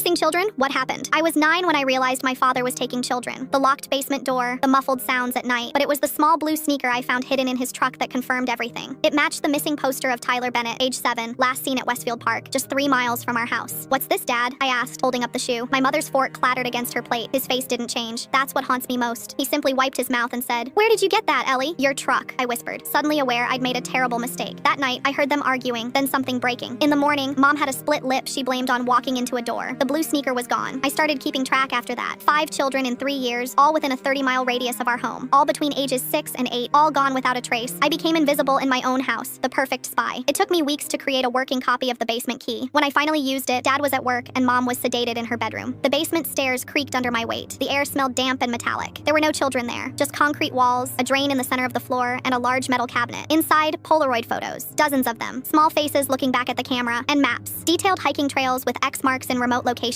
Missing children? What happened? I was 9 when I realized my father was taking children. The locked basement door, the muffled sounds at night, but it was the small blue sneaker I found hidden in his truck that confirmed everything. It matched the missing poster of Tyler Bennett, age 7, last seen at Westfield Park, just 3 miles from our house. What's this, Dad? I asked, holding up the shoe. My mother's fork clattered against her plate. His face didn't change. That's what haunts me most. He simply wiped his mouth and said, "Where did you get that, Ellie?" "Your truck," I whispered, suddenly aware I'd made a terrible mistake. That night, I heard them arguing, then something breaking. In the morning, Mom had a split lip she blamed on walking into a door. The blue sneaker was gone. I started keeping track after that. 5 children in 3 years, all within a 30-mile radius of our home, all between ages 6 and 8, all gone without a trace. I became invisible in my own house, the perfect spy. It took me weeks to create a working copy of the basement key. When I finally used it, Dad was at work and Mom was sedated in her bedroom. The basement stairs creaked under my weight. The air smelled damp and metallic. There were no children there, just concrete walls, a drain in the center of the floor, and a large metal cabinet. Inside, Polaroid photos, dozens of them, small faces looking back at the camera, and maps, detailed hiking trails with X marks in remote locations.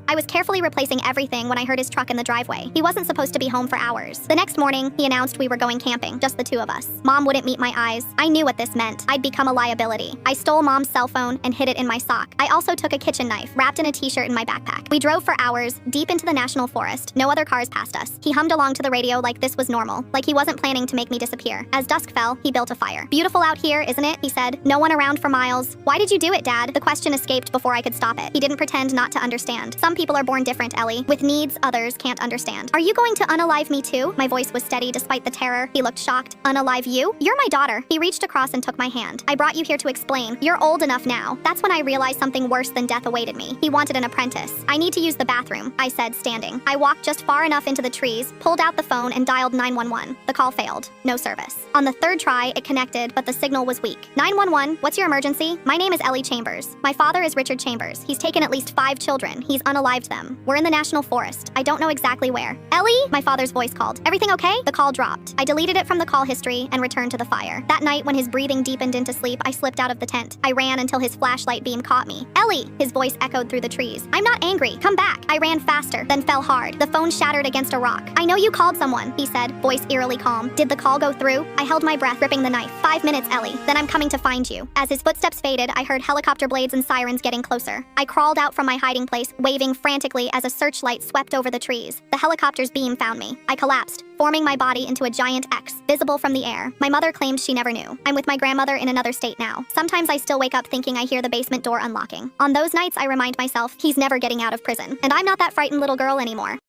I was carefully replacing everything when I heard his truck in the driveway. He wasn't supposed to be home for hours. The next morning, he announced we were going camping, just the 2 of us. Mom wouldn't meet my eyes. I knew what this meant. I'd become a liability. I stole Mom's cell phone and hid it in my sock. I also took a kitchen knife, wrapped in a t-shirt in my backpack. We drove for hours, deep into the national forest. No other cars passed us. He hummed along to the radio like this was normal, like he wasn't planning to make me disappear. As dusk fell, he built a fire. "Beautiful out here, isn't it?" he said. "No one around for miles." "Why did you do it, Dad?" The question escaped before I could stop it. He didn't pretend not to understand. "Some people are born different, Ellie. With needs others can't understand." "Are you going to unalive me too?" My voice was steady despite the terror. He looked shocked. "Unalive you? You're my daughter." He reached across and took my hand. "I brought you here to explain. You're old enough now." That's when I realized something worse than death awaited me. He wanted an apprentice. "I need to use the bathroom," I said, standing. I walked just far enough into the trees, pulled out the phone, and dialed 911. The call failed. No service. On the 3rd try, it connected, but the signal was weak. "911, what's your emergency?" "My name is Ellie Chambers. My father is Richard Chambers. He's taken at least 5 children. He's unalived them. We're in the national forest. I don't know exactly where." "Ellie?" My father's voice called. "Everything okay?" The call dropped. I deleted it from the call history and returned to the fire. That night, when his breathing deepened into sleep, I slipped out of the tent. I ran until his flashlight beam caught me. "Ellie!" His voice echoed through the trees. "I'm not angry. Come back." I ran faster, then fell hard. The phone shattered against a rock. "I know you called someone," he said, voice eerily calm. "Did the call go through?" I held my breath, gripping the knife. "5 minutes, Ellie. Then I'm coming to find you." As his footsteps faded, I heard helicopter blades and sirens getting closer. I crawled out from my hiding place, waving frantically as a searchlight swept over the trees. The helicopter's beam found me. I collapsed, forming my body into a giant X, visible from the air. My mother claimed she never knew. I'm with my grandmother in another state now. Sometimes I still wake up thinking I hear the basement door unlocking. On those nights, I remind myself, he's never getting out of prison. And I'm not that frightened little girl anymore.